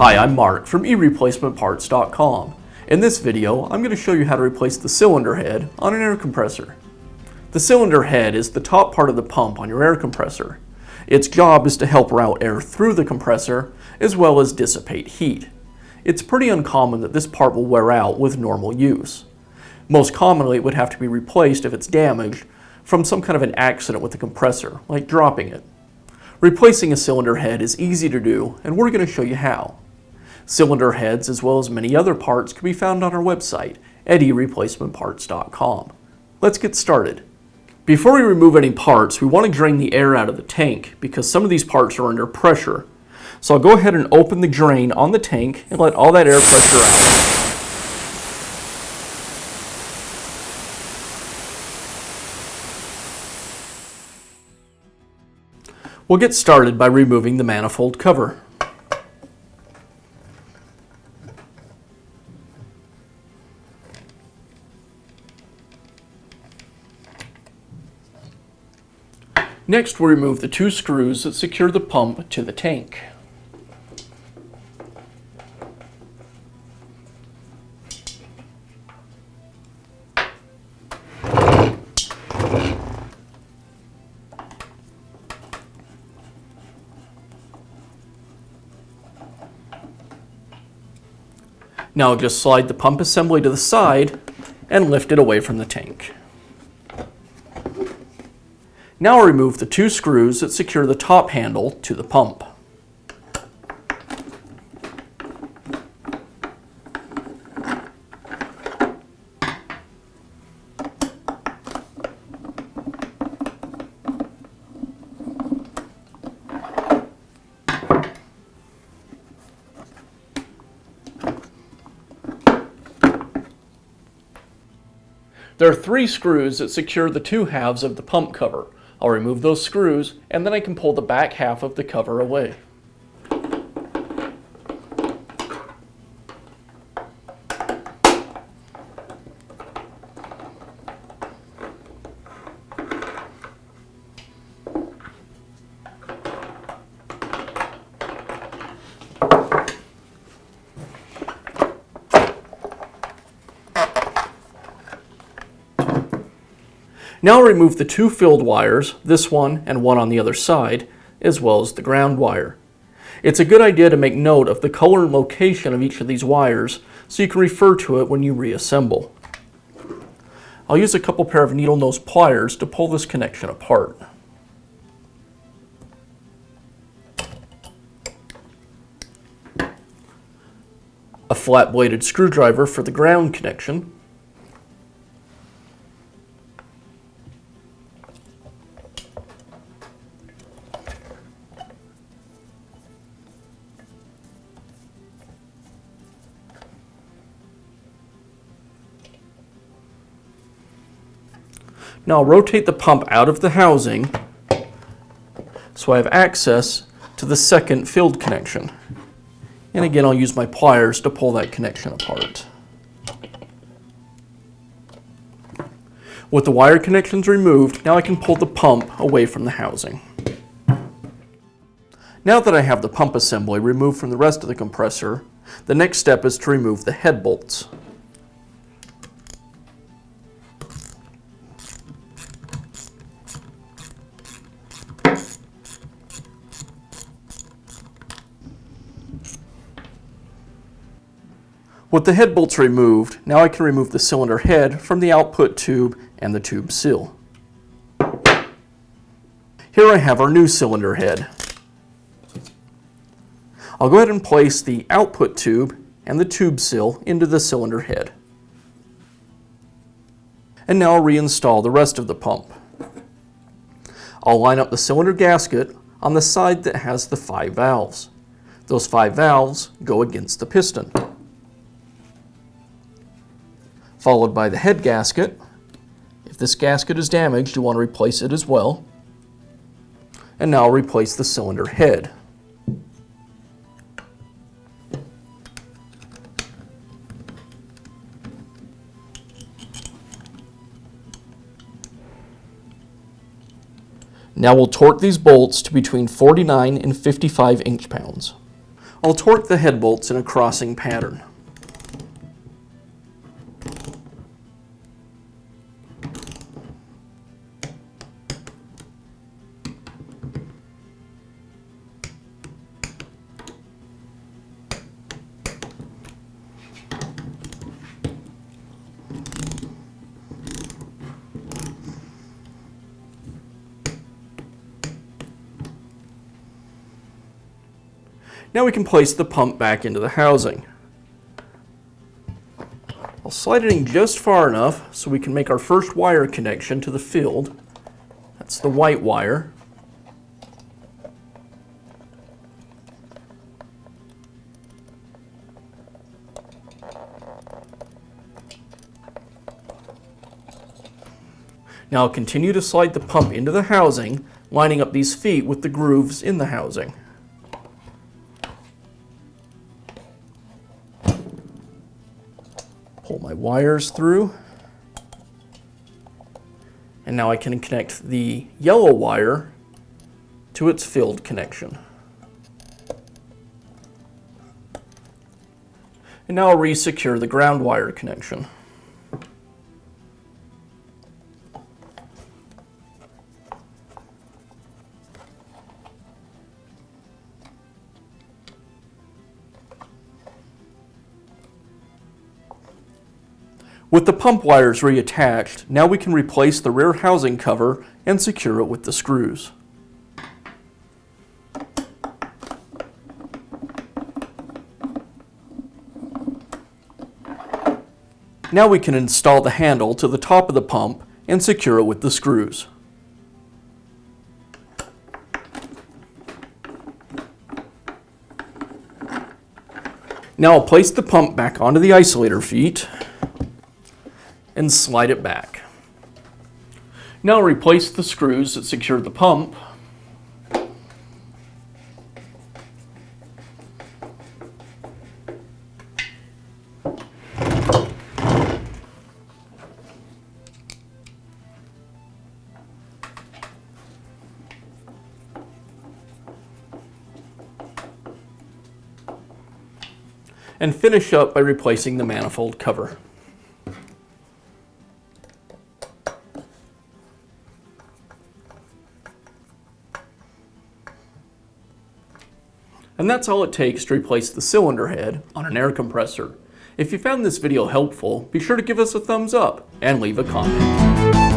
Hi, I'm Mark from eReplacementParts.com. In this video, I'm going to show you how to replace the cylinder head on an air compressor. The cylinder head is the top part of the pump on your air compressor. Its job is to help route air through the compressor as well as dissipate heat. It's pretty uncommon that this part will wear out with normal use. Most commonly, it would have to be replaced if it's damaged from some kind of an accident with the compressor, like dropping it. Replacing a cylinder head is easy to do, and we're going to show you how. Cylinder heads, as well as many other parts, can be found on our website at eReplacementParts.com. Let's get started. Before we remove any parts, we want to drain the air out of the tank because some of these parts are under pressure. So I'll go ahead and open the drain on the tank and let all that air pressure out. We'll get started by removing the manifold cover. Next, we'll remove the two screws that secure the pump to the tank. Now I'll just slide the pump assembly to the side and lift it away from the tank. Now I'll remove the two screws that secure the top handle to the pump. There are three screws that secure the two halves of the pump cover. I'll remove those screws, and then I can pull the back half of the cover away. Now I'll remove the two filled wires, this one and one on the other side, as well as the ground wire. It's a good idea to make note of the color and location of each of these wires so you can refer to it when you reassemble. I'll use a couple pair of needle nose pliers to pull this connection apart. A flat bladed screwdriver for the ground connection. Now I'll rotate the pump out of the housing so I have access to the second filled connection. And again, I'll use my pliers to pull that connection apart. With the wire connections removed, now I can pull the pump away from the housing. Now that I have the pump assembly removed from the rest of the compressor, the next step is to remove the head bolts. With the head bolts removed, now I can remove the cylinder head from the output tube and the tube seal. Here I have our new cylinder head. I'll go ahead and place the output tube and the tube seal into the cylinder head. And now I'll reinstall the rest of the pump. I'll line up the cylinder gasket on the side that has the 5 valves. Those 5 valves go against the piston. Followed by the head gasket. If this gasket is damaged, you want to replace it as well. And now I'll replace the cylinder head. Now we'll torque these bolts to between 49 and 55 inch-pounds. I'll torque the head bolts in a crossing pattern. Now we can place the pump back into the housing. I'll slide it in just far enough so we can make our first wire connection to the field. That's the white wire. Now I'll continue to slide the pump into the housing, lining up these feet with the grooves in the housing. Pull my wires through. And now I can connect the yellow wire to its field connection. And now I'll re-secure the ground wire connection. With the pump wires reattached, now we can replace the rear housing cover and secure it with the screws. Now we can install the handle to the top of the pump and secure it with the screws. Now I'll place the pump back onto the isolator feet and slide it back. Now replace the screws that secure the pump. And finish up by replacing the manifold cover. And that's all it takes to replace the cylinder head on an air compressor. If you found this video helpful, be sure to give us a thumbs up and leave a comment.